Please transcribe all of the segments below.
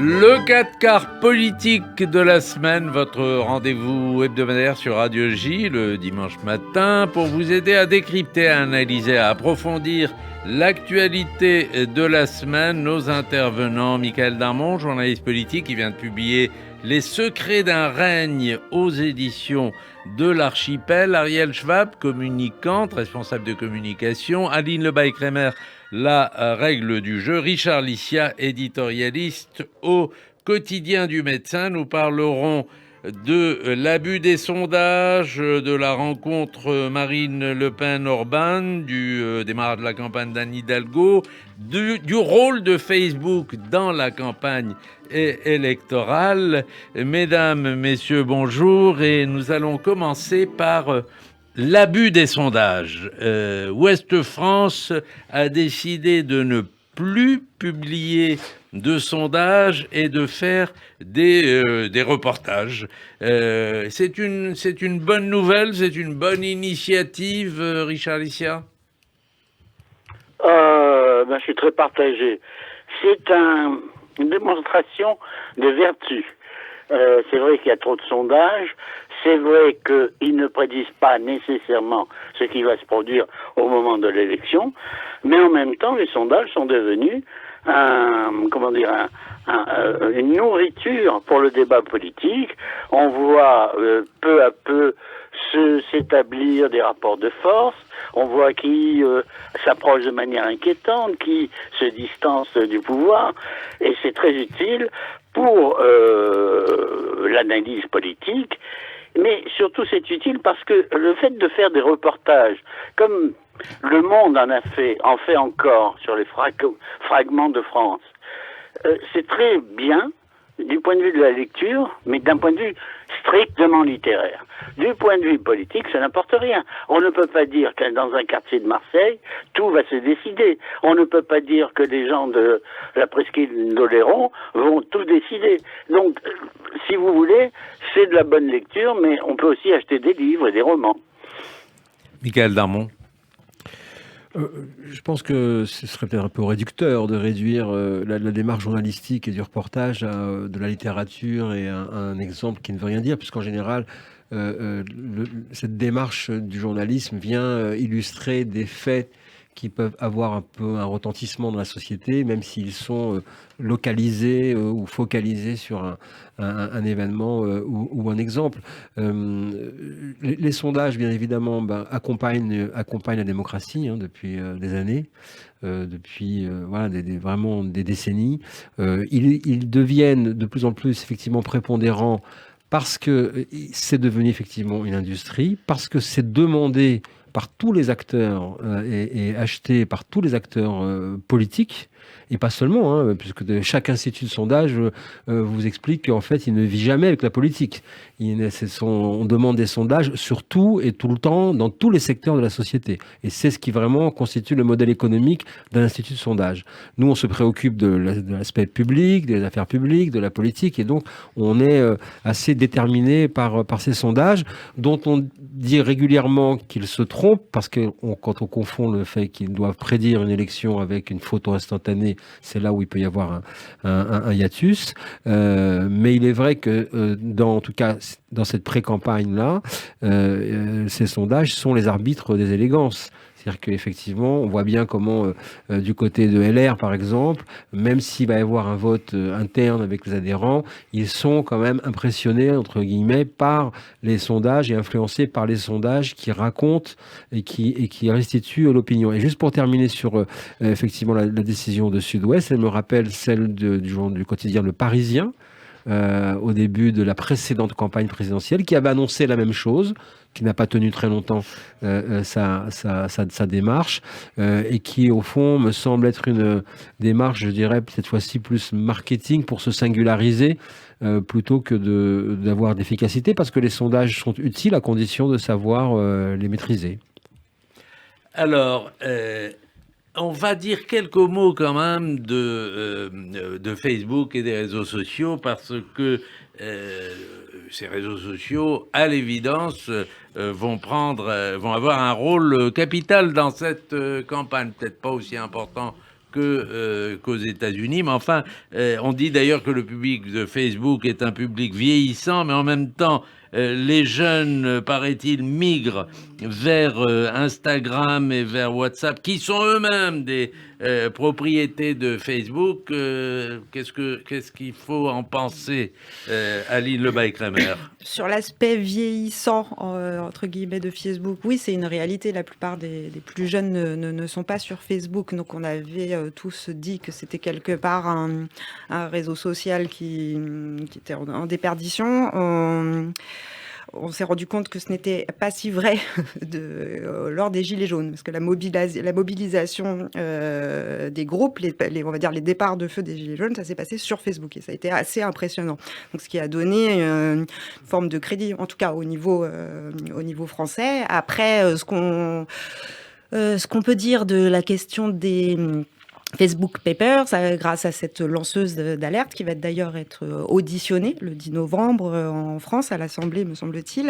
Le 4 quarts politique de la semaine, votre rendez-vous hebdomadaire sur Radio J le dimanche matin pour vous aider à décrypter, à analyser, à approfondir l'actualité de la semaine. Nos intervenants, Michael Darmon, journaliste politique qui vient de publier Les secrets d'un règne aux éditions de l'Archipel, Ariel Schwab, communicante, responsable de communication, Aline Lebaille-Crémer, La règle du jeu, Richard Licia, éditorialiste au Quotidien du Médecin. Nous parlerons de l'abus des sondages, de la rencontre Marine Le Pen-Orban, du démarrage de la campagne d'Anne Hidalgo, du rôle de Facebook dans la campagne électorale. Mesdames, messieurs, bonjour, et nous allons commencer par l'abus des sondages. Ouest France a décidé de ne plus publier de sondages et de faire des reportages. C'est une bonne nouvelle, c'est une bonne initiative, Richard Licia? Je suis très partagé. C'est une démonstration de vertu. C'est vrai qu'il y a trop de sondages. C'est vrai qu'ils ne prédisent pas nécessairement ce qui va se produire au moment de l'élection, mais en même temps, les sondages sont devenus une nourriture pour le débat politique. On voit peu à peu s'établir des rapports de force. On voit qui s'approche de manière inquiétante, qui se distance du pouvoir, et c'est très utile pour l'analyse politique. Mais surtout, c'est utile parce que le fait de faire des reportages, comme Le Monde en fait encore sur les fragments de France, c'est très bien du point de vue de la lecture, mais d'un point de vue strictement littéraire. Du point de vue politique, ça n'importe rien. On ne peut pas dire que dans un quartier de Marseille, tout va se décider. On ne peut pas dire que les gens de la presqu'île d'Oléron vont tout décider. Donc, si vous voulez, c'est de la bonne lecture, mais on peut aussi acheter des livres et des romans. Michael Darmon. Je pense que ce serait peut-être un peu réducteur de réduire la démarche journalistique et du reportage à de la littérature et un exemple qui ne veut rien dire, puisqu'en général, cette démarche du journalisme vient illustrer des faits qui peuvent avoir un peu un retentissement dans la société, même s'ils sont localisés ou focalisés sur un événement ou un exemple. Les sondages, bien évidemment, accompagnent la démocratie depuis des années, depuis vraiment des décennies. Ils deviennent de plus en plus effectivement prépondérants parce que c'est devenu effectivement une industrie, parce que c'est demandé par tous les acteurs et acheté par tous les acteurs politiques, et pas seulement, puisque chaque institut de sondage vous explique qu'en fait, il ne vit jamais avec la politique. On demande des sondages sur tout et tout le temps, dans tous les secteurs de la société. Et c'est ce qui vraiment constitue le modèle économique d'un institut de sondage. Nous, on se préoccupe de l'aspect public, des affaires publiques, de la politique, et donc on est assez déterminé par ces sondages, dont on dit régulièrement qu'ils se trompent, parce que quand on confond le fait qu'ils doivent prédire une élection avec une photo instantanée, c'est là où il peut y avoir un hiatus. Mais il est vrai que, en tout cas, dans cette pré-campagne-là, ces sondages sont les arbitres des élégances. C'est-à-dire qu'effectivement, on voit bien comment, du côté de LR, par exemple, même s'il va y avoir un vote interne avec les adhérents, ils sont quand même impressionnés, entre guillemets, par les sondages et influencés par les sondages qui racontent et qui restituent l'opinion. Et juste pour terminer sur, effectivement, la décision de Sud-Ouest, elle me rappelle celle du quotidien Le Parisien, au début de la précédente campagne présidentielle, qui avait annoncé la même chose, qui n'a pas tenu très longtemps sa démarche, et qui, au fond, me semble être une démarche, je dirais, cette fois-ci plus marketing pour se singulariser, plutôt que d'avoir d'efficacité, parce que les sondages sont utiles à condition de savoir les maîtriser. Alors, on va dire quelques mots quand même de Facebook et des réseaux sociaux, parce que ces réseaux sociaux, à l'évidence, vont avoir un rôle capital dans cette campagne, peut-être pas aussi important qu'aux États-Unis. Mais enfin, on dit d'ailleurs que le public de Facebook est un public vieillissant, mais en même temps, les jeunes, paraît-il, migrent vers Instagram et vers WhatsApp, qui sont eux-mêmes des propriétés de Facebook. Qu'est-ce qu'il faut en penser, Aline Lebaille-Kramer? Sur l'aspect vieillissant, entre guillemets, de Facebook, oui, c'est une réalité. La plupart des plus jeunes ne sont pas sur Facebook. Donc, on avait tous dit que c'était quelque part un réseau social qui était en déperdition. On s'est rendu compte que ce n'était pas si vrai lors des Gilets jaunes, parce que la mobilisation des groupes, on va dire les départs de feu des Gilets jaunes, ça s'est passé sur Facebook et ça a été assez impressionnant. Donc, ce qui a donné une forme de crédit, en tout cas au niveau français. Après, ce qu'on peut dire de la question des Facebook Papers, grâce à cette lanceuse d'alerte qui va d'ailleurs être auditionnée le 10 novembre en France à l'Assemblée, me semble-t-il.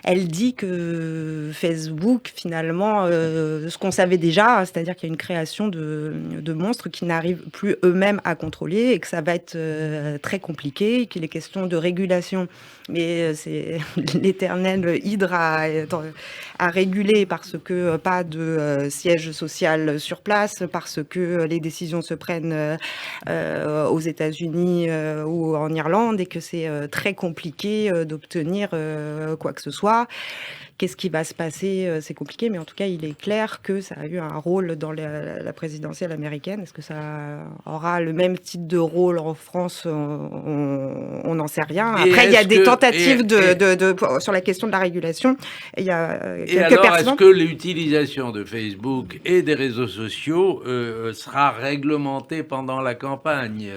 Elle dit que Facebook, finalement, ce qu'on savait déjà, c'est-à-dire qu'il y a une création de monstres qui n'arrivent plus eux-mêmes à contrôler et que ça va être très compliqué, qu'il est question de régulation. Mais c'est l'éternel hydre à réguler parce que pas de siège social sur place, parce que les décisions se prennent aux États-Unis ou en Irlande et que c'est très compliqué d'obtenir quoi que ce soit. Qu'est-ce qui va se passer? C'est compliqué, mais en tout cas, il est clair que ça a eu un rôle dans la présidentielle américaine. Est-ce que ça aura le même type de rôle en France? On n'en sait rien. Après, il y a des tentatives sur la question de la régulation. Il y a quelques personnes. Est-ce que l'utilisation de Facebook et des réseaux sociaux sera réglementée pendant la campagne,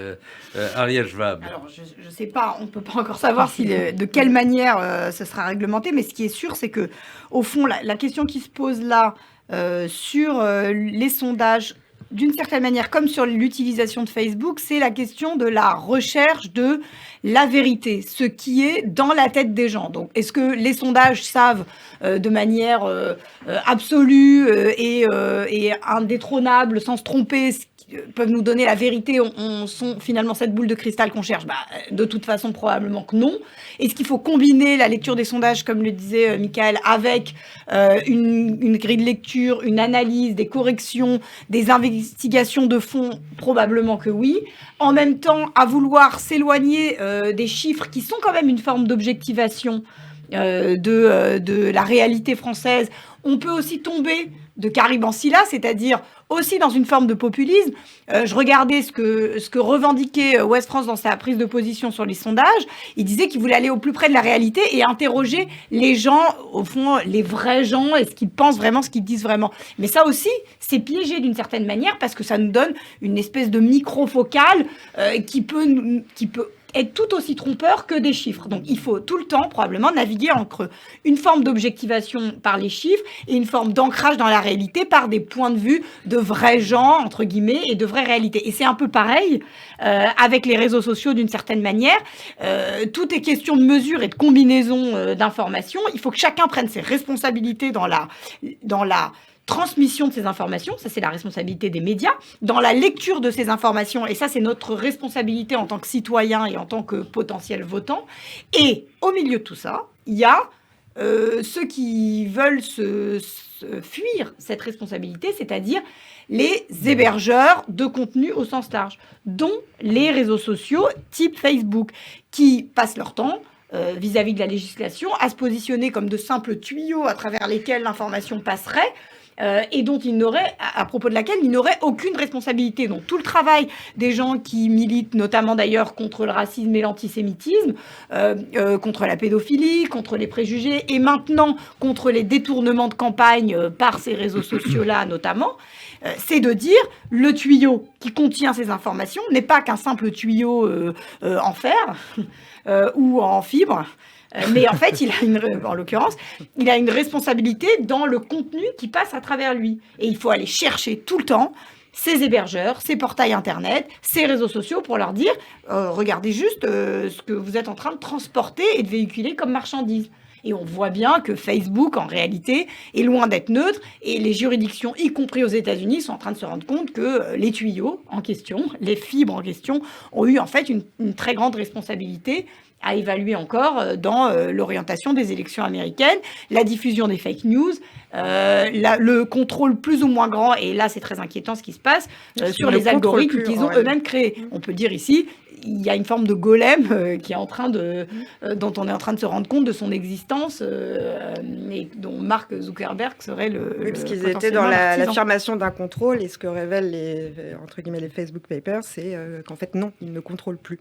Ariel Schwab? Alors, je ne sais pas, on ne peut pas encore savoir de quelle manière ce sera réglementé, mais ce qui est sûr, c'est que au fond, la question qui se pose là sur les sondages, d'une certaine manière, comme sur l'utilisation de Facebook, c'est la question de la recherche de la vérité, ce qui est dans la tête des gens. Donc, est-ce que les sondages savent de manière absolue et indétrônable, sans se tromper, peuvent nous donner la vérité, on sont finalement cette boule de cristal qu'on cherche? De toute façon, probablement que non. Est-ce qu'il faut combiner la lecture des sondages, comme le disait Michael, avec une grille de lecture, une analyse, des corrections, des investigations de fond? Probablement que oui. En même temps, à vouloir s'éloigner des chiffres qui sont quand même une forme d'objectivation de la réalité française, on peut aussi tomber de Caribancilla, c'est-à-dire aussi dans une forme de populisme. Je regardais ce que revendiquait Ouest France dans sa prise de position sur les sondages. Il disait qu'il voulait aller au plus près de la réalité et interroger les gens, au fond, les vrais gens, est-ce qu'ils pensent vraiment, ce qu'ils disent vraiment. Mais ça aussi, c'est piégé d'une certaine manière parce que ça nous donne une espèce de micro-focale qui peut être tout aussi trompeur que des chiffres. Donc, il faut tout le temps, probablement, naviguer entre une forme d'objectivation par les chiffres et une forme d'ancrage dans la réalité par des points de vue de vrais gens, entre guillemets, et de vraies réalités. Et c'est un peu pareil avec les réseaux sociaux, d'une certaine manière. Tout est question de mesure et de combinaison d'informations. Il faut que chacun prenne ses responsabilités dans la transmission de ces informations, ça c'est la responsabilité des médias, dans la lecture de ces informations, et ça c'est notre responsabilité en tant que citoyen et en tant que potentiel votant. Et au milieu de tout ça, il y a ceux qui veulent se fuir cette responsabilité, c'est-à-dire les hébergeurs de contenu au sens large, dont les réseaux sociaux type Facebook, qui passent leur temps vis-à-vis de la législation à se positionner comme de simples tuyaux à travers lesquels l'information passerait, et dont à propos de laquelle il n'aurait aucune responsabilité. Donc tout le travail des gens qui militent, notamment d'ailleurs contre le racisme et l'antisémitisme, contre la pédophilie, contre les préjugés, et maintenant contre les détournements de campagne par ces réseaux sociaux-là notamment, c'est de dire le tuyau qui contient ces informations n'est pas qu'un simple tuyau en fer ou en fibre, mais en fait, en l'occurrence, il a une responsabilité dans le contenu qui passe à travers lui. Et il faut aller chercher tout le temps ces hébergeurs, ces portails Internet, ces réseaux sociaux pour leur dire regardez juste ce que vous êtes en train de transporter et de véhiculer comme marchandise. Et on voit bien que Facebook, en réalité, est loin d'être neutre. Et les juridictions, y compris aux États-Unis, sont en train de se rendre compte que les tuyaux en question, les fibres en question, ont eu en fait une très grande responsabilité à évaluer encore dans l'orientation des élections américaines, la diffusion des fake news, le contrôle plus ou moins grand, et là c'est très inquiétant ce qui se passe, sur les algorithmes qu'ils ont eux-mêmes créés. On peut dire ici, il y a une forme de golem qui est en train dont on est en train de se rendre compte de son existence, et dont Mark Zuckerberg serait oui, parce qu'ils étaient dans l'affirmation d'un contrôle, et ce que révèlent entre guillemets, les Facebook Papers, c'est qu'en fait non, ils ne contrôlent plus.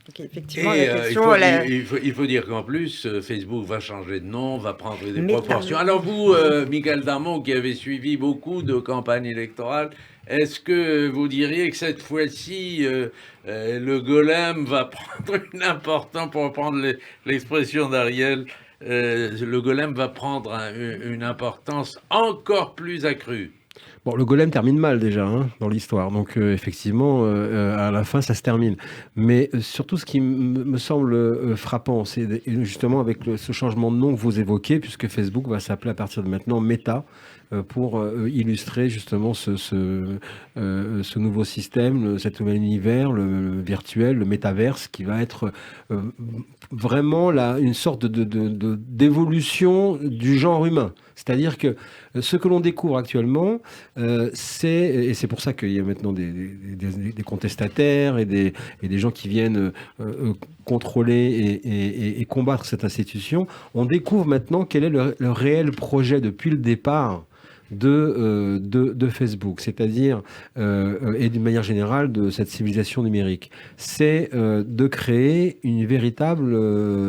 Donc, effectivement, il faut dire qu'en plus, Facebook va changer de nom, va prendre des proportions. Alors vous, Michaël Darmon, qui avez suivi beaucoup de campagnes électorales, est-ce que vous diriez que cette fois-ci, le golem va prendre une importance, pour reprendre l'expression d'Ariel, le golem va prendre une importance encore plus accrue? Bon, le golem termine mal déjà dans l'histoire, donc effectivement, à la fin, ça se termine. Mais surtout, ce qui me semble frappant, c'est justement avec ce changement de nom que vous évoquez, puisque Facebook va s'appeler à partir de maintenant Meta, pour illustrer justement ce nouveau système, cet nouvel univers, le virtuel, le métaverse, qui va être vraiment une sorte d'évolution du genre humain. C'est-à-dire que ce que l'on découvre actuellement, et c'est pour ça qu'il y a maintenant des contestataires et des gens qui viennent contrôler et combattre cette institution, on découvre maintenant quel est le réel projet depuis le départ de Facebook, c'est-à-dire, et d'une manière générale, de cette civilisation numérique. C'est de créer une véritable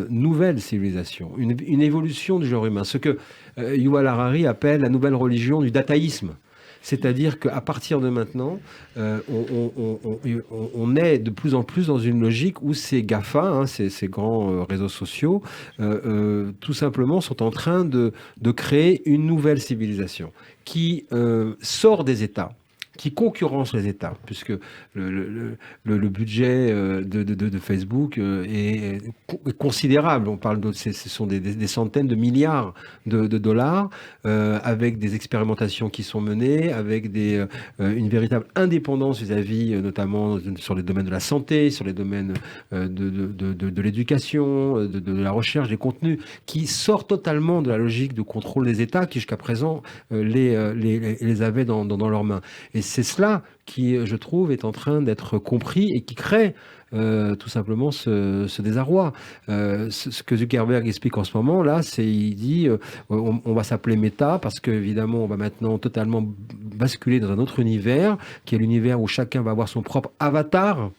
nouvelle civilisation, une évolution du genre humain, ce que Yuval Harari appelle la nouvelle religion du dataïsme. C'est-à-dire qu'à partir de maintenant, on est de plus en plus dans une logique où ces GAFA, ces grands réseaux sociaux, tout simplement sont en train de créer une nouvelle civilisation qui sort des États, qui concurrence les États, puisque le budget de Facebook est considérable. On parle ce sont des centaines de milliards de dollars, avec des expérimentations qui sont menées, avec une véritable indépendance vis-à-vis, notamment sur les domaines de la santé, sur les domaines de l'éducation, de la recherche, des contenus, qui sort totalement de la logique de contrôle des États qui, jusqu'à présent, les avaient dans leurs mains. Et c'est cela qui, je trouve, est en train d'être compris et qui crée tout simplement ce désarroi. Ce que Zuckerberg explique en ce moment, là, il dit on va s'appeler Meta parce qu'évidemment, on va maintenant totalement basculer dans un autre univers, qui est l'univers où chacun va avoir son propre avatar.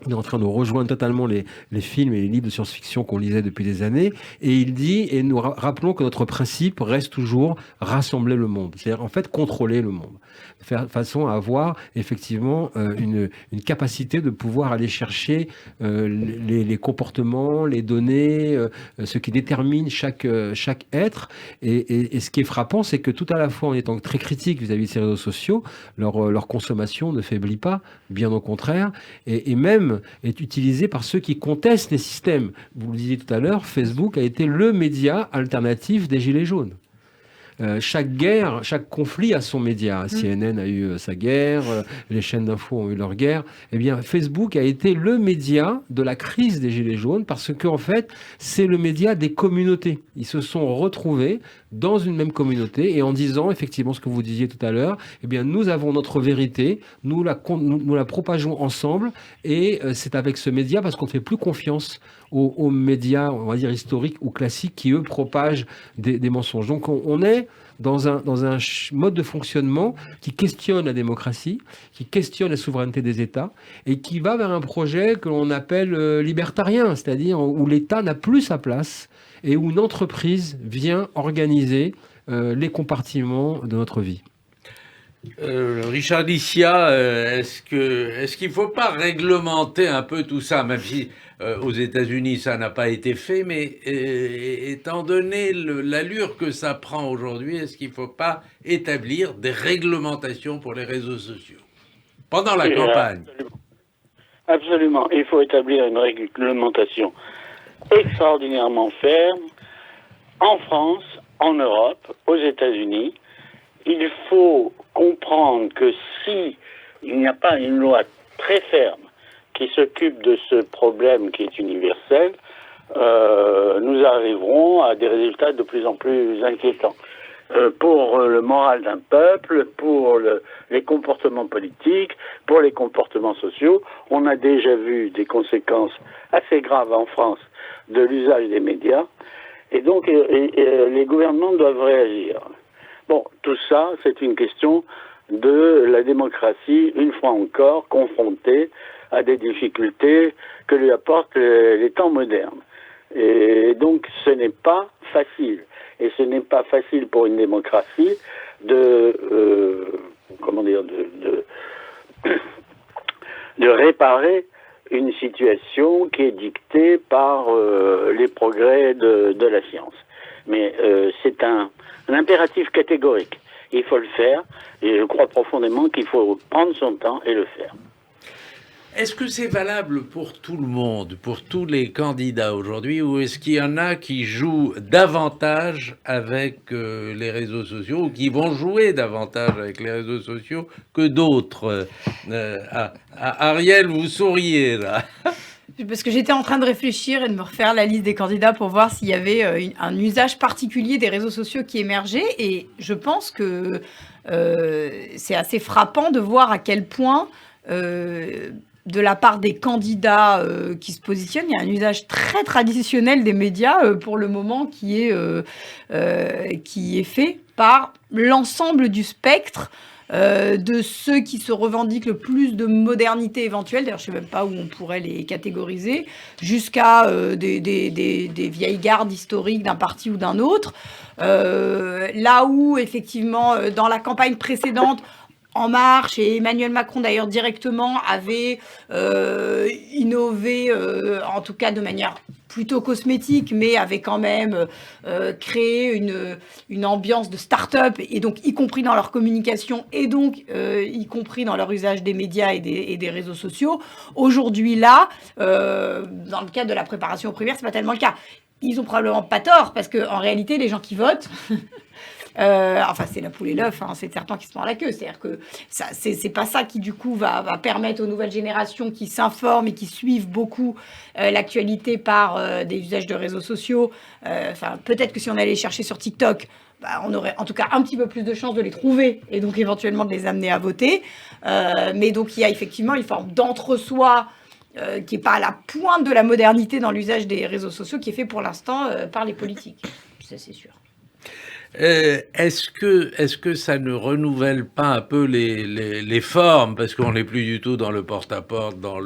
On est en train de rejoindre totalement les films et les livres de science-fiction qu'on lisait depuis des années. Et il dit, et nous rappelons que notre principe reste toujours rassembler le monde. C'est-à-dire, en fait, contrôler le monde. Faire façon à avoir, effectivement, une capacité de pouvoir aller chercher les comportements, les données, ce qui détermine chaque être. Et ce qui est frappant, c'est que tout à la fois, en étant très critique vis-à-vis de ces réseaux sociaux, leur consommation ne faiblit pas, bien au contraire. Et même est utilisé par ceux qui contestent les systèmes. Vous le disiez tout à l'heure, Facebook a été le média alternatif des Gilets jaunes. Chaque guerre, chaque conflit a son média. CNN a eu sa guerre, les chaînes d'infos ont eu leur guerre. Eh bien, Facebook a été le média de la crise des Gilets jaunes parce qu'en fait, c'est le média des communautés. Ils se sont retrouvés dans une même communauté et en disant effectivement ce que vous disiez tout à l'heure, eh bien, nous avons notre vérité, nous la propageons ensemble et c'est avec ce média parce qu'on ne fait plus confiance aux médias, on va dire historiques ou classiques, qui eux propagent des mensonges. Donc on est dans un mode de fonctionnement qui questionne la démocratie, qui questionne la souveraineté des États et qui va vers un projet que l'on appelle libertarien, c'est-à-dire où l'État n'a plus sa place et où une entreprise vient organiser les compartiments de notre vie. Richard Licia, est-ce qu'il ne faut pas réglementer un peu tout ça, même si aux États-Unis ça n'a pas été fait, mais étant donné l'allure que ça prend aujourd'hui, est-ce qu'il ne faut pas établir des réglementations pour les réseaux sociaux pendant la campagne? Absolument. Il faut établir une réglementation extraordinairement ferme en France, en Europe, aux États-Unis, il faut comprendre que si il n'y a pas une loi très ferme qui s'occupe de ce problème qui est universel, nous arriverons à des résultats de plus en plus inquiétants. Pour le moral d'un peuple, pour les comportements politiques, pour les comportements sociaux. On a déjà vu des conséquences assez graves en France de l'usage des médias, et donc les gouvernements doivent réagir. Bon, tout ça, c'est une question de la démocratie, une fois encore, confrontée à des difficultés que lui apportent les temps modernes. Et donc, ce n'est pas facile. Et ce n'est pas facile pour une démocratie de réparer une situation qui est dictée par les progrès de la science. Mais c'est un impératif catégorique. Il faut le faire, et je crois profondément qu'il faut prendre son temps et le faire. Est-ce que c'est valable pour tout le monde, pour tous les candidats aujourd'hui, ou est-ce qu'il y en a qui jouent davantage avec les réseaux sociaux, ou qui vont jouer davantage avec les réseaux sociaux que d'autres? Ariel, vous souriez là. Parce que j'étais en train de réfléchir et de me refaire la liste des candidats pour voir s'il y avait un usage particulier des réseaux sociaux qui émergeait. Et je pense que c'est assez frappant de voir à quel point, de la part des candidats qui se positionnent, il y a un usage très traditionnel des médias pour le moment qui est fait par l'ensemble du spectre de ceux qui se revendiquent le plus de modernité éventuelle, d'ailleurs je ne sais même pas où on pourrait les catégoriser, jusqu'à des vieilles gardes historiques d'un parti ou d'un autre. Là où effectivement dans la campagne précédente, En Marche et Emmanuel Macron d'ailleurs directement avaient innové, en tout cas de manière plutôt cosmétique, mais avait quand même créé une ambiance de start-up, et donc y compris dans leur communication, et donc y compris dans leur usage des médias et des réseaux sociaux. Aujourd'hui là, dans le cadre de la préparation aux primaires, c'est pas tellement le cas. Ils ont probablement pas tort, parce qu'en réalité, les gens qui votent... enfin, c'est la poule et l'œuf, hein, c'est le serpent qui se mord la queue. C'est-à-dire que c'est pas ça qui, du coup, va permettre aux nouvelles générations qui s'informent et qui suivent beaucoup l'actualité par des usages de réseaux sociaux. Enfin, peut-être que si on allait chercher sur TikTok, on aurait en tout cas un petit peu plus de chances de les trouver et donc éventuellement de les amener à voter. Mais donc, il y a effectivement une forme d'entre-soi qui n'est pas à la pointe de la modernité dans l'usage des réseaux sociaux, qui est fait pour l'instant par les politiques. Ça, c'est sûr. Est-ce que ça ne renouvelle pas un peu les formes, parce qu'on n'est plus du tout dans le porte-à-porte, dans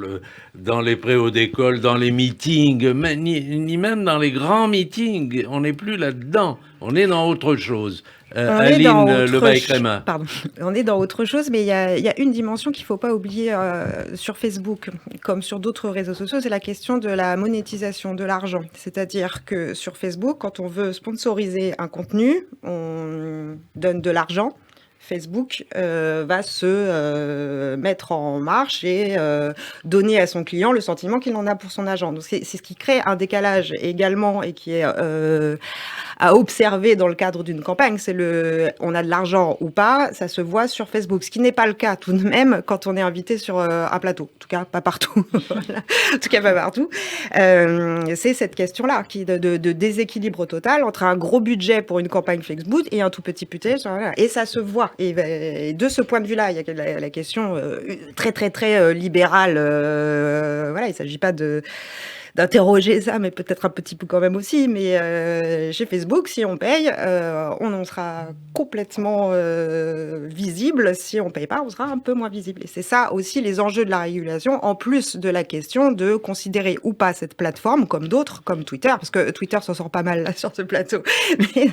les préaux d'école, dans les meetings, ni même dans les grands meetings, on n'est plus là-dedans, on est dans autre chose. Aline Lebas-Crémin. Pardon, on est dans autre chose, mais il y a une dimension qu'il ne faut pas oublier sur Facebook, comme sur d'autres réseaux sociaux, c'est la question de la monétisation, de l'argent. C'est-à-dire que sur Facebook, quand on veut sponsoriser un contenu, on donne de l'argent. Facebook va se mettre en marche et donner à son client le sentiment qu'il en a pour son argent. Donc c'est ce qui crée un décalage également, et qui est à observer dans le cadre d'une campagne. C'est on a de l'argent ou pas, ça se voit sur Facebook. Ce qui n'est pas le cas tout de même quand on est invité sur un plateau. En tout cas, pas partout. Voilà. En tout cas, pas partout. C'est cette question-là de déséquilibre total entre un gros budget pour une campagne Facebook et un tout petit budget. Voilà. Et ça se voit. Et de ce point de vue-là, il y a la question très, très, très libérale. Voilà, il ne s'agit pas d'interroger ça, mais peut-être un petit peu quand même aussi. Mais chez Facebook, si on paye, on en sera complètement visible. Si on ne paye pas, on sera un peu moins visible. Et c'est ça aussi les enjeux de la régulation, en plus de la question de considérer ou pas cette plateforme comme d'autres, comme Twitter, parce que Twitter s'en sort pas mal là, sur ce plateau. Mais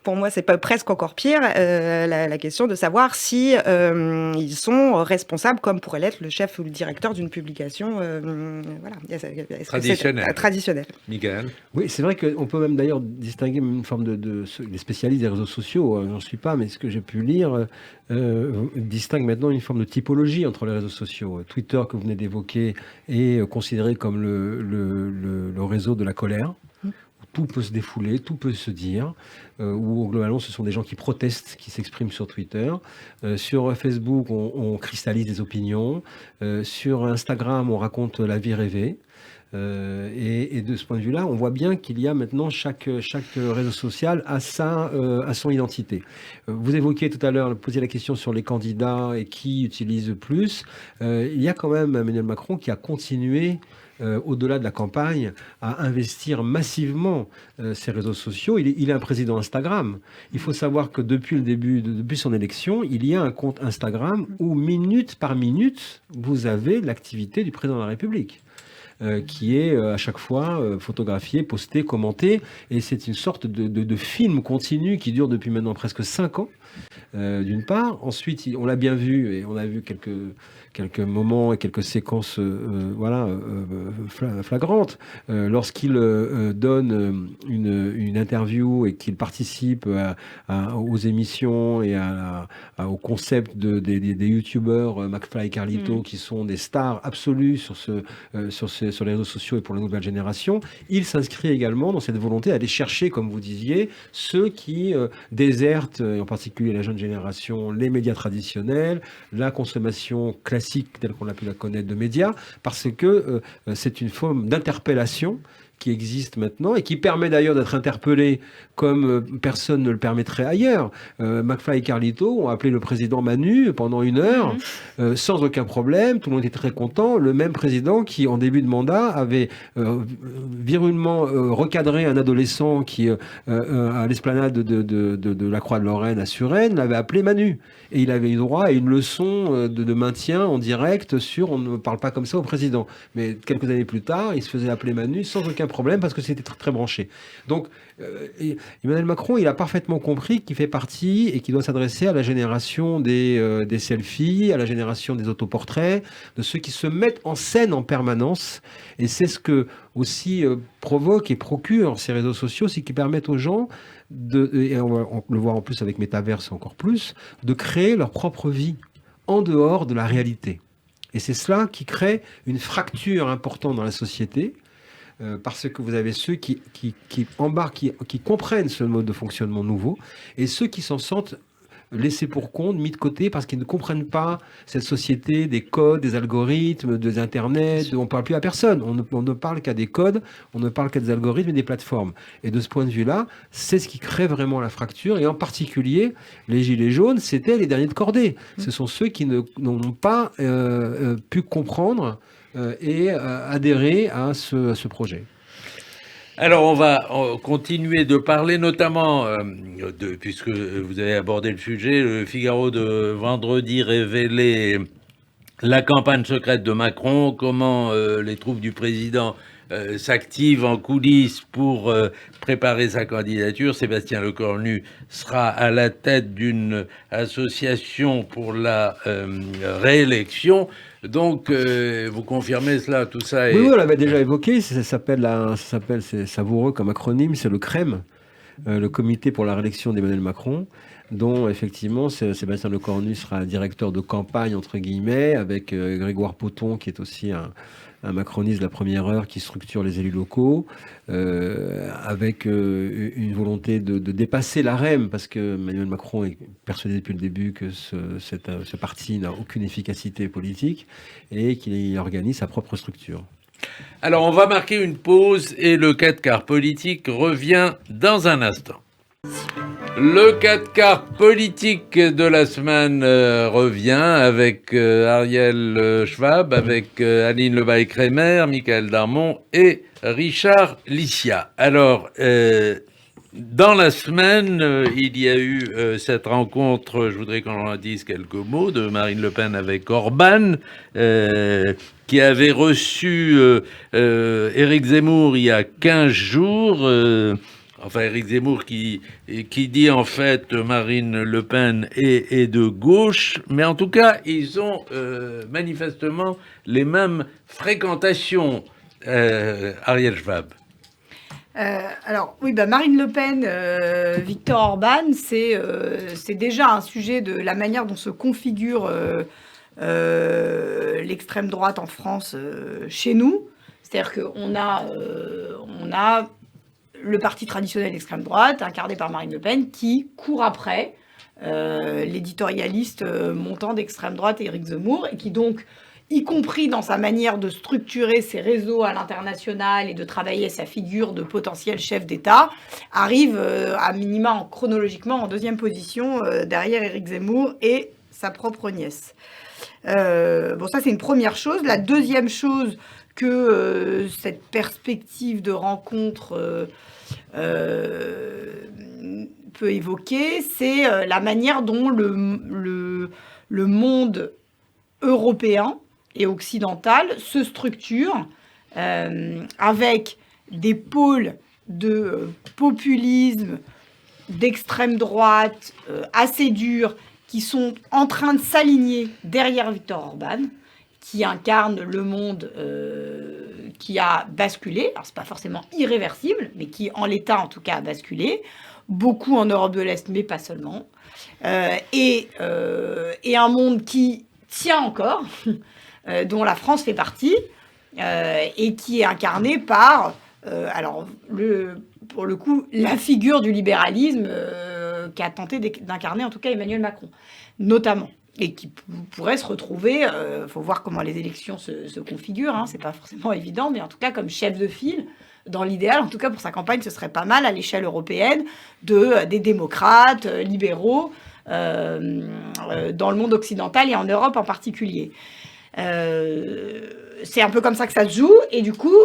pour moi, c'est pas presque encore pire, la question de savoir si ils sont responsables, comme pourrait l'être le chef ou le directeur d'une publication. Voilà. Traditionnel. Michael. Oui, c'est vrai qu'on peut même d'ailleurs distinguer une forme les spécialistes des réseaux sociaux, j'en suis pas, mais ce que j'ai pu lire distingue maintenant une forme de typologie entre les réseaux sociaux. Twitter, que vous venez d'évoquer, est considéré comme le réseau de la colère. tout peut se défouler, tout peut se dire, où globalement ce sont des gens qui protestent, qui s'expriment sur Twitter. Sur Facebook, on cristallise des opinions. Sur Instagram, on raconte la vie rêvée. Et de ce point de vue-là, on voit bien qu'il y a maintenant chaque réseau social a son identité. Vous évoquiez tout à l'heure, posiez la question sur les candidats et qui utilise plus. Il y a quand même Emmanuel Macron qui a continué au-delà de la campagne, à investir massivement ces réseaux sociaux. Il est un président Instagram. Il faut savoir que depuis le début, depuis son élection, il y a un compte Instagram où minute par minute, vous avez l'activité du président de la République. Qui est à chaque fois photographié, posté, commenté. Et c'est une sorte de film continu qui dure depuis maintenant presque 5 ans, d'une part. Ensuite, on l'a bien vu, et on a vu quelques moments et quelques séquences flagrantes. Lorsqu'il donne une interview et qu'il participe aux émissions et au concept des youtubeurs McFly et Carlito, qui sont des stars absolues sur les réseaux sociaux et pour la nouvelle génération, il s'inscrit également dans cette volonté d'aller chercher, comme vous disiez, ceux qui désertent, et en particulier la jeune génération, les médias traditionnels, la consommation classique telle qu'on a pu la connaître de médias, parce que c'est une forme d'interpellation qui existe maintenant et qui permet d'ailleurs d'être interpellé comme personne ne le permettrait ailleurs. McFly et Carlito ont appelé le président Manu pendant 1 heure, sans aucun problème, tout le monde était très content. Le même président qui, en début de mandat, avait virulement recadré un adolescent qui, à l'esplanade de la Croix-de-Lorraine à Suresnes, l'avait appelé Manu. Et il avait eu droit à une leçon de maintien en direct sur on ne parle pas comme ça au président. Mais quelques années plus tard, il se faisait appeler Manu sans aucun problème parce que c'était très, très branché. Donc, Emmanuel Macron, il a parfaitement compris qu'il fait partie et qu'il doit s'adresser à la génération des selfies, à la génération des autoportraits, de ceux qui se mettent en scène en permanence. Et c'est ce que aussi provoque et procure ces réseaux sociaux, c'est qu'ils permettent aux gens et on le voit en plus avec Metaverse encore plus, de créer leur propre vie en dehors de la réalité. Et c'est cela qui crée une fracture importante dans la société, parce que vous avez ceux qui embarquent, qui comprennent ce mode de fonctionnement nouveau, et ceux qui s'en sentent laissés pour compte, mis de côté, parce qu'ils ne comprennent pas cette société des codes, des algorithmes, des Internet. On ne parle plus à personne. On ne parle qu'à des codes, on ne parle qu'à des algorithmes et des plateformes. Et de ce point de vue-là, c'est ce qui crée vraiment la fracture. Et en particulier, les Gilets jaunes, c'était les derniers de cordée. Ce sont ceux qui n'ont pas pu comprendre et adhérer à ce projet. Alors, on va continuer de parler, notamment, puisque vous avez abordé le sujet, le Figaro de vendredi révélait la campagne secrète de Macron, comment les troupes du président s'activent en coulisses pour préparer sa candidature. Sébastien Lecornu sera à la tête d'une association pour la réélection. Donc, vous confirmez cela, tout ça Oui, on l'avait déjà évoqué, ça s'appelle, c'est savoureux comme acronyme, c'est le CREM, le Comité pour la réélection d'Emmanuel Macron, dont effectivement Sébastien Lecornu sera directeur de campagne, entre guillemets, avec Grégoire Poton, qui est aussi un macroniste de la première heure qui structure les élus locaux, avec une volonté de dépasser l'AREM, parce que Emmanuel Macron est persuadé depuis le début que ce parti n'a aucune efficacité politique et qu'il organise sa propre structure. Alors, on va marquer une pause et le 4 politique revient dans un instant. Le 4 politique de la semaine revient avec Ariel Schwab, avec Aline Lebaille-Crémer, Michael Darmon et Richard Licia. Alors, dans la semaine, il y a eu cette rencontre, je voudrais qu'on en dise quelques mots, de Marine Le Pen avec Orban, qui avait reçu Éric Zemmour il y a 15 jours. Enfin, Éric Zemmour qui dit en fait Marine Le Pen est de gauche, mais en tout cas, ils ont manifestement les mêmes fréquentations, Ariel Schwab. Alors oui, Marine Le Pen, Viktor Orban, c'est déjà un sujet de la manière dont se configure l'extrême droite en France chez nous. C'est-à-dire qu'on a le parti traditionnel d'extrême droite, incarné par Marine Le Pen, qui court après l'éditorialiste montant d'extrême droite Éric Zemmour, et qui donc, y compris dans sa manière de structurer ses réseaux à l'international et de travailler sa figure de potentiel chef d'État, arrive à minima chronologiquement en deuxième position derrière Éric Zemmour et sa propre nièce. Bon, ça c'est une première chose. La deuxième chose que cette perspective de rencontre peut évoquer, c'est la manière dont le monde européen et occidental se structure avec des pôles de populisme, d'extrême droite assez durs qui sont en train de s'aligner derrière Viktor Orban, qui incarne le monde qui a basculé. Alors, c'est pas forcément irréversible, mais qui, en l'état, en tout cas, a basculé. Beaucoup en Europe de l'Est, mais pas seulement. Et un monde qui tient encore, dont la France fait partie, et qui est incarné par, pour le coup, la figure du libéralisme qu'a tenté d'incarner, en tout cas, Emmanuel Macron, notamment. Et qui pourrait se retrouver, faut voir comment les élections se configurent, hein, c'est pas forcément évident, mais en tout cas comme chef de file, dans l'idéal, en tout cas pour sa campagne, ce serait pas mal à l'échelle européenne des démocrates libéraux dans le monde occidental et en Europe en particulier. C'est un peu comme ça que ça se joue, et du coup,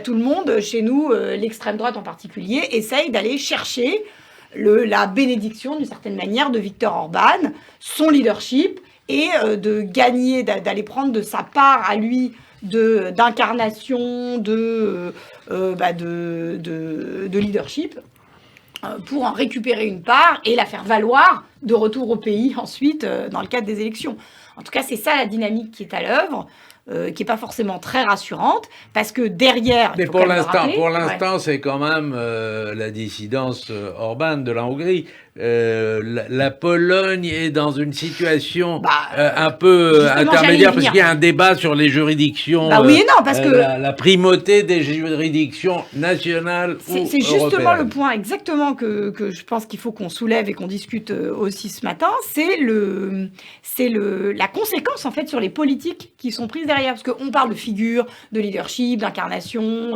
tout le monde, chez nous, l'extrême droite en particulier, essaye d'aller chercher la bénédiction, d'une certaine manière, de Viktor Orban, son leadership, et de gagner, d'aller prendre de sa part à lui d'incarnation, de leadership, pour en récupérer une part et la faire valoir de retour au pays ensuite, dans le cadre des élections. En tout cas, c'est ça la dynamique qui est à l'œuvre. Qui n'est pas forcément très rassurante, parce que derrière... Mais pour l'instant, c'est quand même la dissidence Orban de la Hongrie. La Pologne est dans une situation un peu intermédiaire, parce qu'il y a un débat sur les juridictions. Oui et non, parce que... La primauté des juridictions nationales ou européennes. C'est justement le point exactement que je pense qu'il faut qu'on soulève et qu'on discute aussi ce matin, c'est la conséquence, en fait, sur les politiques qui sont prises derrière. Parce qu'on parle de figures, de leadership, d'incarnation,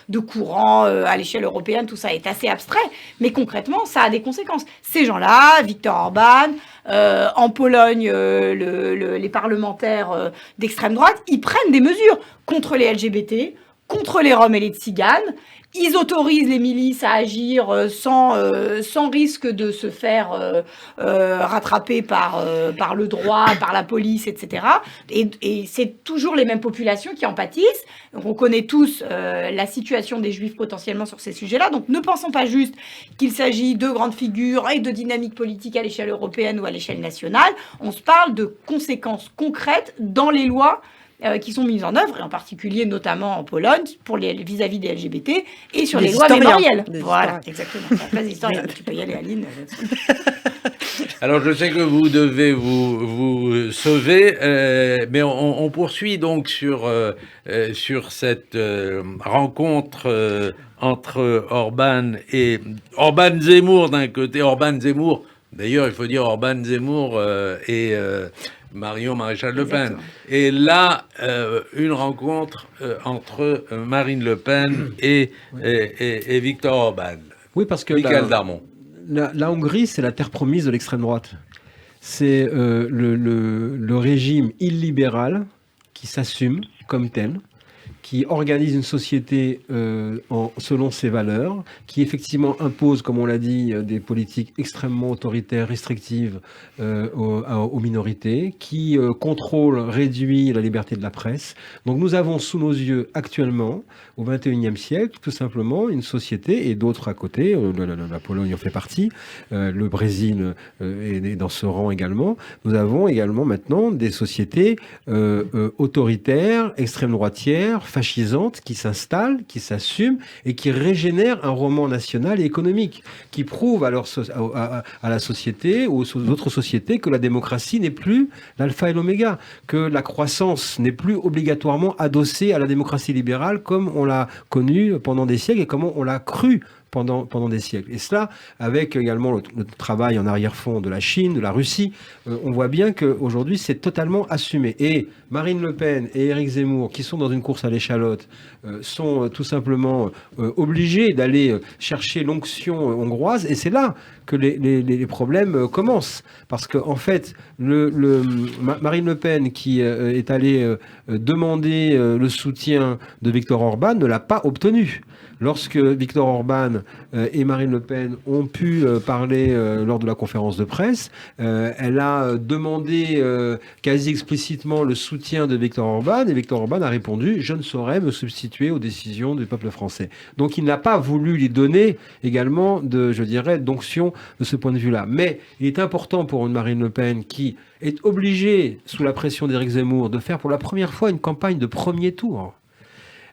de courant à l'échelle européenne, tout ça est assez abstrait, mais concrètement, ça a des conséquences. Ces gens-là, Viktor Orban, en Pologne, les parlementaires d'extrême droite, ils prennent des mesures contre les LGBT, contre les Roms et les Tziganes. Ils autorisent les milices à agir sans risque de se faire rattraper par le droit, par la police, etc. Et c'est toujours les mêmes populations qui en pâtissent. Donc on connaît tous la situation des Juifs potentiellement sur ces sujets-là. Donc ne pensons pas juste qu'il s'agit de grandes figures et de dynamiques politiques à l'échelle européenne ou à l'échelle nationale. On se parle de conséquences concrètes dans les lois qui sont mises en œuvre, et en particulier notamment en Pologne, vis-à-vis des LGBT, et sur les lois mémorielles. Voilà, exactement. La place des historiens. Tu peux y aller, Aline. Alors, je sais que vous devez vous sauver, mais on poursuit donc sur cette rencontre entre Orban et Orban-Zemmour d'un côté. Orban-Zemmour, d'ailleurs, il faut dire Orban-Zemmour et... Marion Maréchal Le Pen. Exactement. Et là, une rencontre entre Marine Le Pen et Viktor Orban. Oui, parce que Michael Darmon. La Hongrie, c'est la terre promise de l'extrême droite. C'est le régime illibéral qui s'assume comme tel, qui organise une société selon ses valeurs, qui effectivement impose, comme on l'a dit, des politiques extrêmement autoritaires, restrictives aux minorités, qui contrôle, réduit la liberté de la presse. Donc nous avons sous nos yeux actuellement, au XXIe siècle, tout simplement une société, et d'autres à côté, la Pologne en fait partie, le Brésil est dans ce rang également. Nous avons également maintenant des sociétés autoritaires, extrême droitières, fascisantes, qui s'installent, qui s'assument et qui régénèrent un roman national et économique, qui prouvent à la société ou aux autres sociétés que la démocratie n'est plus l'alpha et l'oméga, que la croissance n'est plus obligatoirement adossée à la démocratie libérale comme on l'a connue pendant des siècles et comme on l'a cru pendant des siècles. Et cela, avec également le travail en arrière-fond de la Chine, de la Russie, on voit bien qu'aujourd'hui, c'est totalement assumé. Et Marine Le Pen et Éric Zemmour, qui sont dans une course à l'échalote, sont tout simplement obligés d'aller chercher l'onction hongroise. Et c'est là que les problèmes commencent. Parce qu'en fait, Marine Le Pen, qui est allée demander le soutien de Viktor Orban, ne l'a pas obtenu. Lorsque Viktor Orban et Marine Le Pen ont pu parler lors de la conférence de presse, elle a demandé quasi explicitement le soutien de Viktor Orban, et Viktor Orban a répondu « Je ne saurais me substituer aux décisions du peuple français ». Donc il n'a pas voulu lui donner également, d'onction de ce point de vue-là. Mais il est important pour une Marine Le Pen qui est obligée, sous la pression d'Éric Zemmour, de faire pour la première fois une campagne de premier tour.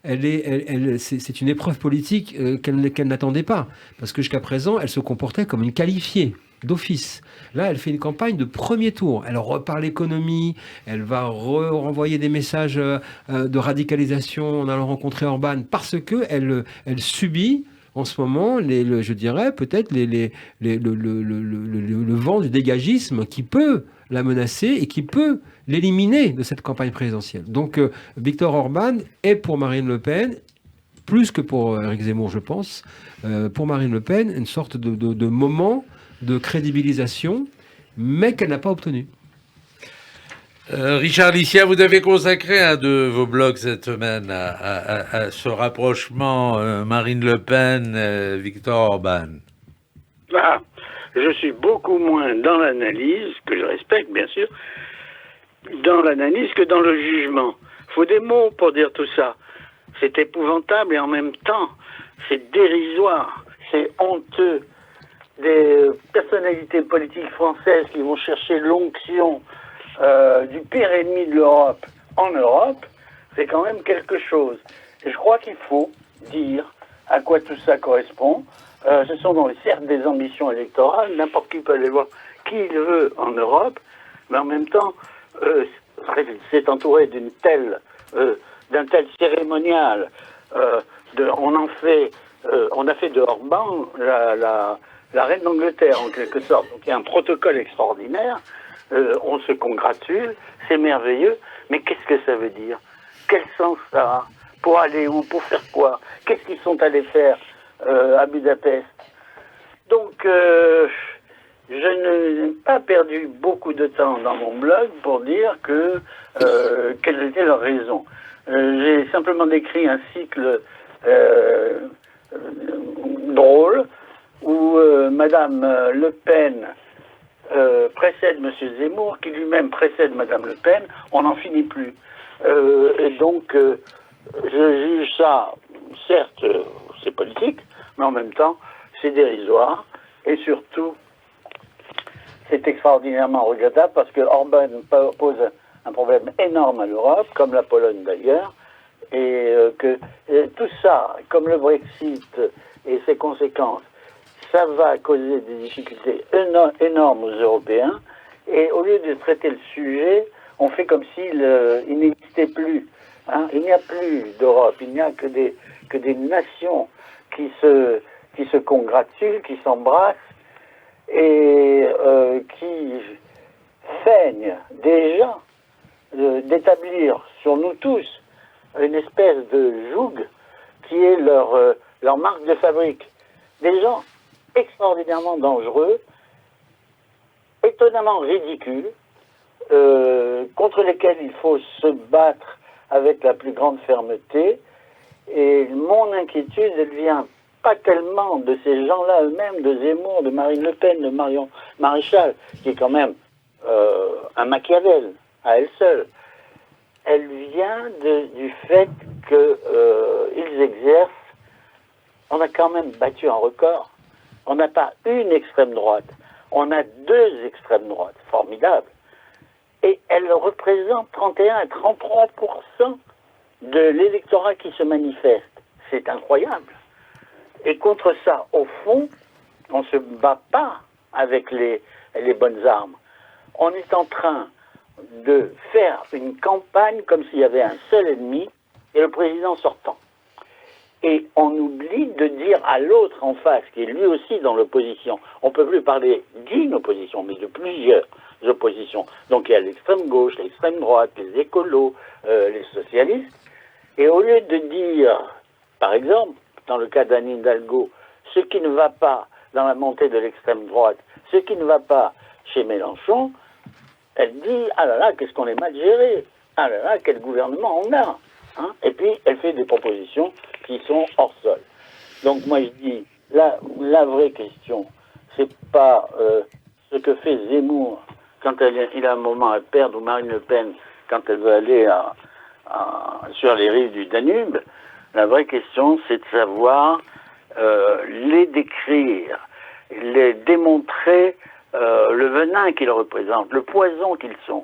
C'est une épreuve politique qu'elle n'attendait pas. Parce que jusqu'à présent, elle se comportait comme une qualifiée d'office. Là, elle fait une campagne de premier tour. Elle repart l'économie, elle va renvoyer des messages de radicalisation en allant rencontrer Orban, parce qu'elle subit en ce moment, peut-être le vent du dégagisme qui peut la menacer et qui peut l'éliminer de cette campagne présidentielle. Donc, Viktor Orban est pour Marine Le Pen, plus que pour Éric Zemmour, je pense, pour Marine Le Pen, une sorte de moment de crédibilisation, mais qu'elle n'a pas obtenu. Richard Licia, vous avez consacré un de vos blogs cette semaine à ce rapprochement Marine Le Pen, Viktor Orban. Ah, je suis beaucoup moins dans l'analyse, que je respecte bien sûr, dans l'analyse que dans le jugement. Il faut des mots pour dire tout ça. C'est épouvantable et en même temps, c'est dérisoire, c'est honteux. Des personnalités politiques françaises qui vont chercher l'onction du pire ennemi de l'Europe en Europe, c'est quand même quelque chose. Et je crois qu'il faut dire à quoi tout ça correspond. Ce sont donc certes des ambitions électorales, n'importe qui peut aller voir qui il veut en Europe, mais en même temps, c'est entouré d'un tel cérémonial. On a fait de Orban la reine d'Angleterre en quelque sorte. Donc il y a un protocole extraordinaire. On se congratule, c'est merveilleux, mais qu'est-ce que ça veut dire? Quel sens ça a? Pour aller où? Pour faire quoi? Qu'est-ce qu'ils sont allés faire à Budapest? Donc, je n'ai pas perdu beaucoup de temps dans mon blog pour dire quelles étaient leurs raisons. J'ai simplement décrit un cycle drôle où Madame Le Pen précède M. Zemmour, qui lui-même précède Mme Le Pen, on n'en finit plus. Et donc, je juge ça, certes, c'est politique, mais en même temps, c'est dérisoire. Et surtout, c'est extraordinairement regrettable parce que Orban pose un problème énorme à l'Europe, comme la Pologne d'ailleurs, et que tout ça, comme le Brexit et ses conséquences, ça va causer des difficultés énormes aux Européens. Et au lieu de traiter le sujet, on fait comme s'il n'existait plus. Hein. Il n'y a plus d'Europe, il n'y a que des nations qui se congratulent, qui s'embrassent et qui feignent déjà d'établir sur nous tous une espèce de joug qui est leur marque de fabrique. Des gens extraordinairement dangereux, étonnamment ridicules, contre lesquels il faut se battre avec la plus grande fermeté. Et mon inquiétude, elle vient pas tellement de ces gens-là eux-mêmes, de Zemmour, de Marine Le Pen, de Marion Maréchal, qui est quand même un Machiavel à elle seule. Elle vient du fait qu'ils exercent. On a quand même battu un record. On n'a pas une extrême droite, on a deux extrêmes droites, formidables. Et elles représentent 31 à 33% de l'électorat qui se manifeste. C'est incroyable. Et contre ça, au fond, on ne se bat pas avec les bonnes armes. On est en train de faire une campagne comme s'il y avait un seul ennemi et le président sortant. Et on oublie de dire à l'autre en face, qui est lui aussi dans l'opposition, on ne peut plus parler d'une opposition, mais de plusieurs oppositions. Donc il y a l'extrême gauche, l'extrême droite, les écolos, les socialistes. Et au lieu de dire, par exemple, dans le cas d'Anne Hidalgo, ce qui ne va pas dans la montée de l'extrême droite, ce qui ne va pas chez Mélenchon, elle dit « Ah là là, qu'est-ce qu'on est mal géré! Ah là là, quel gouvernement on a !» Et puis, elle fait des propositions qui sont hors sol. Donc moi, je dis, la vraie question, c'est pas ce que fait Zemmour quand il a un moment à perdre, ou Marine Le Pen quand elle veut aller sur les rives du Danube. La vraie question, c'est de savoir les décrire, les démontrer le venin qu'ils représentent, le poison qu'ils sont,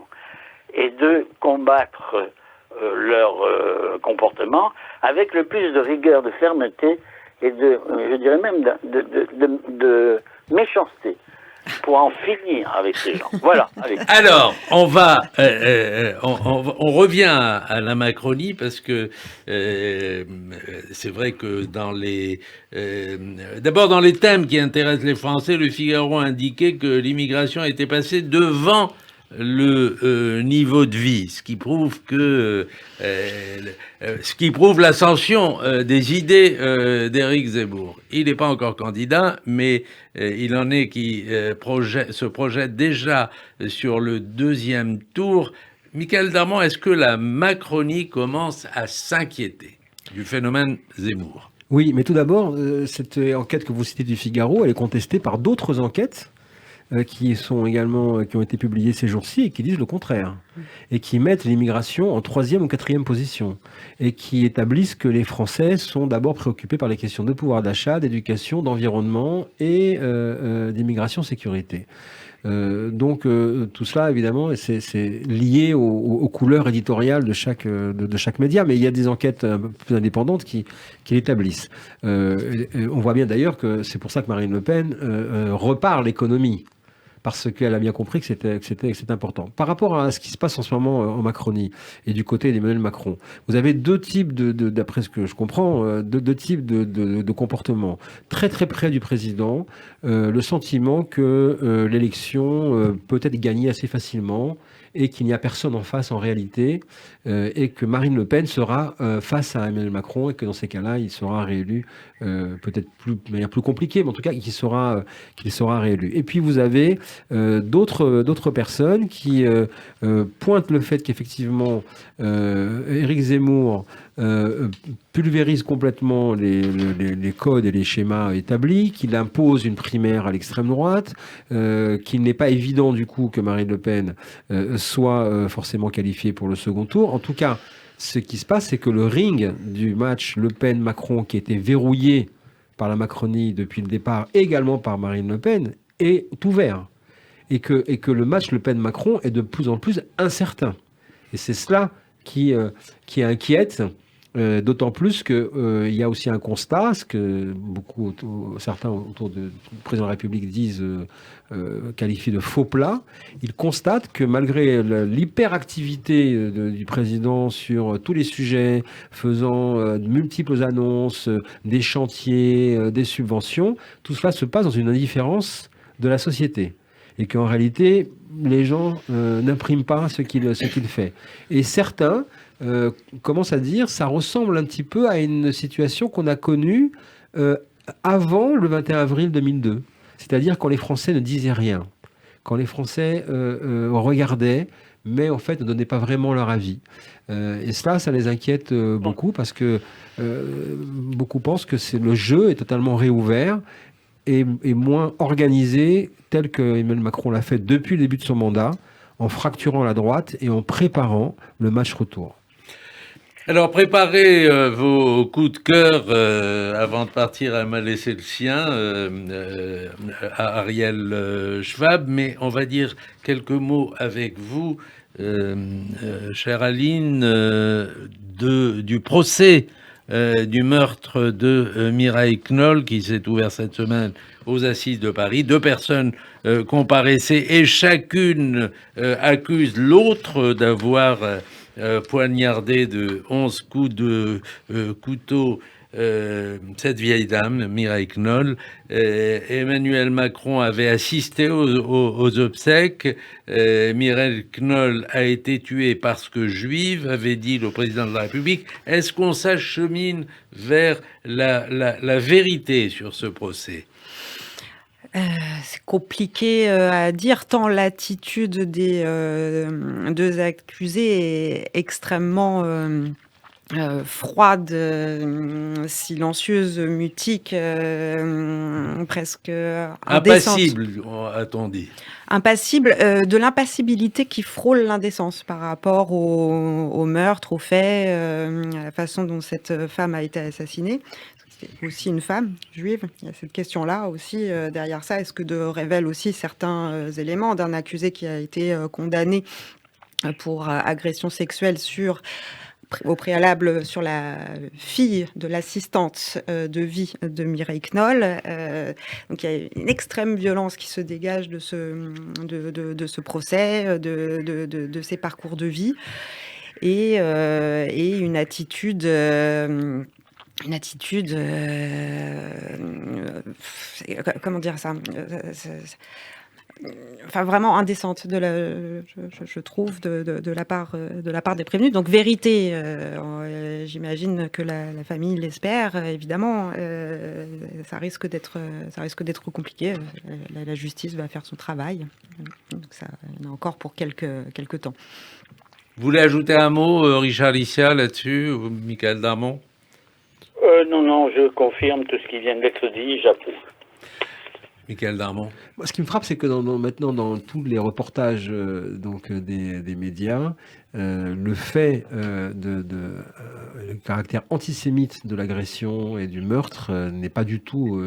et de combattre leur comportement avec le plus de rigueur, de fermeté et je dirais même de méchanceté pour en finir avec ces gens. Voilà. Allez. Alors, on revient à la Macronie parce que c'est vrai que d'abord dans les thèmes qui intéressent les Français, le Figaro a indiqué que l'immigration était passée devant le niveau de vie, ce qui prouve l'ascension des idées d'Éric Zemmour. Il n'est pas encore candidat, mais il en est qui se projette déjà sur le deuxième tour. Michael Darmon, est-ce que la Macronie commence à s'inquiéter du phénomène Zemmour? Oui, mais tout d'abord, cette enquête que vous citez du Figaro, elle est contestée par d'autres enquêtes qui ont été publiées ces jours-ci et qui disent le contraire, et qui mettent l'immigration en 3e ou 4e position, et qui établissent que les Français sont d'abord préoccupés par les questions de pouvoir d'achat, d'éducation, d'environnement et d'immigration sécurité. Donc tout cela, évidemment, c'est lié aux couleurs éditoriales de chaque média, mais il y a des enquêtes un peu plus indépendantes qui l'établissent. On voit bien d'ailleurs que c'est pour ça que Marine Le Pen repart l'économie, parce qu'elle a bien compris que c'était important. Par rapport à ce qui se passe en ce moment en Macronie et du côté d'Emmanuel Macron, vous avez deux types, d'après ce que je comprends, deux types de comportements. Très très près du président, le sentiment que l'élection peut être gagnée assez facilement et qu'il n'y a personne en face en réalité, et que Marine Le Pen sera face à Emmanuel Macron, et que dans ces cas-là, il sera réélu, peut-être de manière plus compliquée, mais en tout cas qu'il sera réélu. Et puis vous avez d'autres personnes qui pointent le fait qu'effectivement Éric Zemmour pulvérise complètement les codes et les schémas établis, qu'il impose une primaire à l'extrême droite, qu'il n'est pas évident du coup que Marine Le Pen soit forcément qualifiée pour le second tour. En tout cas, ce qui se passe, c'est que le ring du match Le Pen-Macron, qui était verrouillé par la Macronie depuis le départ, également par Marine Le Pen, est ouvert. Et que le match Le Pen-Macron est de plus en plus incertain. Et c'est cela qui inquiète, d'autant plus qu'il y a aussi un constat, ce que certains autour du président de la République disent, qualifient de faux plat. Ils constatent que malgré l'hyperactivité du président sur tous les sujets, faisant de multiples annonces, des chantiers, des subventions, tout cela se passe dans une indifférence de la société. Et qu'en réalité, les gens n'impriment pas ce qu'il fait. Et certains commencent à dire, ça ressemble un petit peu à une situation qu'on a connue avant le 21 avril 2002. C'est-à-dire quand les Français ne disaient rien, quand les Français regardaient, mais en fait ne donnaient pas vraiment leur avis. Et ça les inquiète beaucoup, parce que beaucoup pensent que le jeu est totalement réouvert et moins organisé, tel que Emmanuel Macron l'a fait depuis le début de son mandat, en fracturant la droite et en préparant le match retour. Alors, préparez vos coups de cœur avant de partir à m'a laissé le sien, à Ariel Schwab, mais on va dire quelques mots avec vous, chère Aline, du procès du meurtre de Mireille Knoll, qui s'est ouvert cette semaine aux Assises de Paris. 2 personnes comparaissaient et chacune accuse l'autre d'avoir poignardé de 11 coups de couteau cette vieille dame, Mireille Knoll. Emmanuel Macron avait assisté aux obsèques. Mireille Knoll a été tuée parce que juive, avait dit le président de la République. Est-ce qu'on s'achemine vers la vérité sur ce procès ? C'est compliqué à dire, tant l'attitude des deux accusés est extrêmement froide, silencieuse, mutique, presque indécente. Impassible, a-t-on dit. Impassible, de l'impassibilité qui frôle l'indécence par rapport au meurtre, aux faits, à la façon dont cette femme a été assassinée. C'est aussi une femme juive. Il y a cette question-là aussi derrière ça. Est-ce que révèle aussi certains éléments d'un accusé qui a été condamné pour agression sexuelle au préalable sur la fille de l'assistante de vie de Mireille Knoll. Donc il y a une extrême violence qui se dégage de ce procès, de ces parcours de vie, et une attitude... comment dire ça, enfin vraiment indécente je trouve de la part des prévenus. Donc vérité, j'imagine que la famille l'espère, évidemment. Ça risque d'être compliqué. La justice va faire son travail. Donc ça, il y en a encore pour quelques temps. Vous voulez ajouter un mot, Richard Licia, là-dessus, ou Michael Darmon? Non, je confirme tout ce qui vient d'être dit, j'approuve. Michael Darmon. Ce qui me frappe, c'est que maintenant, dans tous les reportages des médias, le fait le caractère antisémite de l'agression et du meurtre n'est pas du tout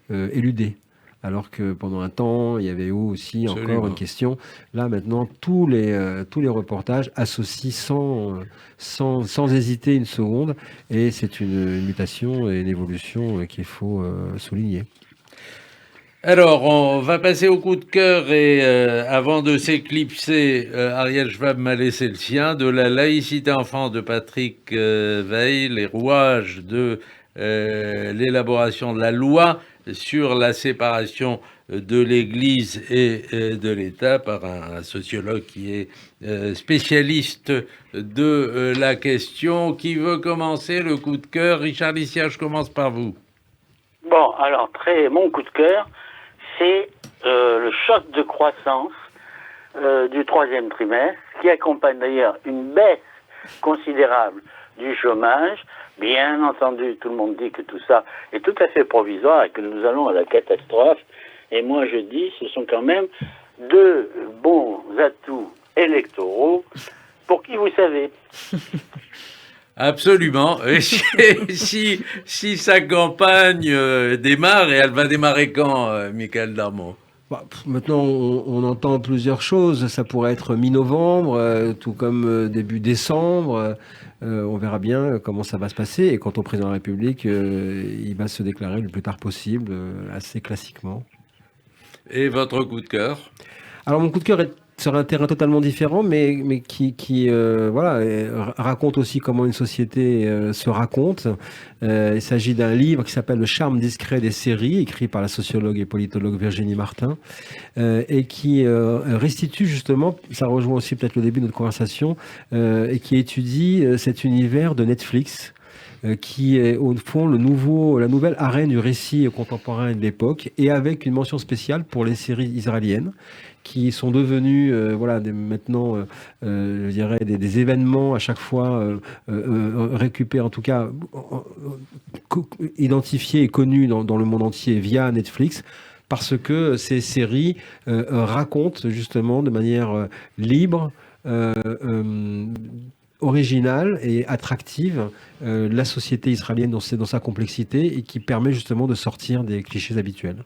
éludé. Alors que pendant un temps, il y avait aussi encore une question. Là, maintenant, tous les reportages associent sans hésiter une seconde. Et c'est une mutation et une évolution qu'il faut souligner. Alors, on va passer au coup de cœur et avant de s'éclipser, Ariel Schwab m'a laissé le sien, de la laïcité en France de Patrick Weil, les rouages de l'élaboration de la loi sur la séparation de l'Église et de l'État par un sociologue qui est spécialiste de la question. Qui veut commencer le coup de cœur? Richard Licia, je commence par vous. Bon, alors, mon coup de cœur, c'est le choc de croissance du troisième trimestre, qui accompagne d'ailleurs une baisse considérable du chômage. Bien entendu, tout le monde dit que tout ça est tout à fait provisoire et que nous allons à la catastrophe. Et moi, je dis, ce sont quand même deux bons atouts électoraux pour qui vous savez. Absolument. Et si sa campagne démarre, et elle va démarrer quand, Michael Darmon? Maintenant, on entend plusieurs choses. Ça pourrait être mi-novembre, tout comme début décembre. On verra bien comment ça va se passer. Et quant au président de la République, il va se déclarer le plus tard possible, assez classiquement. Et votre coup de cœur? Alors, mon coup de cœur est sur un terrain totalement différent, mais qui raconte aussi comment une société se raconte. Il s'agit d'un livre qui s'appelle Le charme discret des séries, écrit par la sociologue et politologue Virginie Martin, et qui restitue justement, ça rejoint aussi peut-être le début de notre conversation, et qui étudie cet univers de Netflix, qui est au fond la nouvelle arène du récit contemporain de l'époque, et avec une mention spéciale pour les séries israéliennes, qui sont devenus maintenant, je dirais, des événements à chaque fois récupérés, en tout cas identifiés et connus dans le monde entier via Netflix, parce que ces séries racontent justement de manière libre, originale et attractive la société israélienne dans sa complexité, et qui permet justement de sortir des clichés habituels.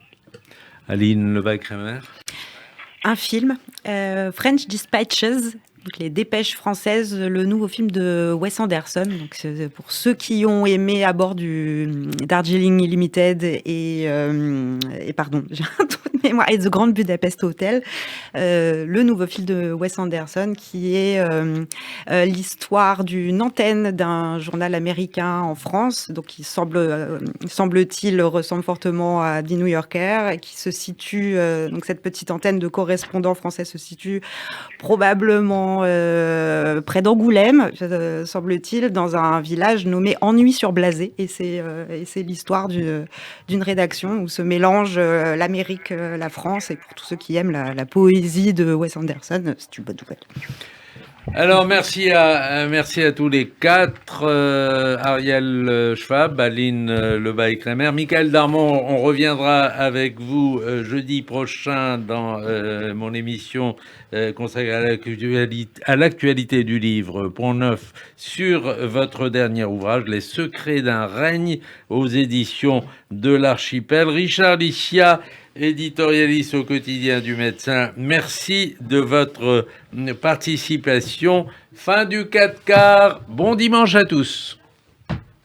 Aline Levaille-Crémer. Un film, French Dispatches, donc les dépêches françaises, le nouveau film de Wes Anderson. Donc, pour ceux qui ont aimé À bord du Darjeeling Limited et pardon, j'ai un trou de mémoire, et The Grand Budapest Hotel, le nouveau film de Wes Anderson, qui est l'histoire d'une antenne d'un journal américain en France, donc qui semble-t-il ressemble fortement à The New Yorker, qui se situe, donc cette petite antenne de correspondants français se situe probablement près d'Angoulême, semble-t-il, dans un village nommé Ennui-sur-Blasé, et c'est l'histoire d'une rédaction où se mélange l'Amérique, la France, et pour tous ceux qui aiment la poésie de Wes Anderson, c'est une bonne nouvelle. Alors, merci à tous les quatre, Ariel Schwab, Aline Lebaille-Crémer, Michael Darmon. On reviendra avec vous jeudi prochain dans mon émission consacrée à l'actualité du livre Pont Neuf sur votre dernier ouvrage, Les secrets d'un règne, aux éditions de l'Archipel. Richard Licia, éditorialiste au quotidien du Médecin, merci de votre participation. Fin du 4 quarts. Bon dimanche à tous.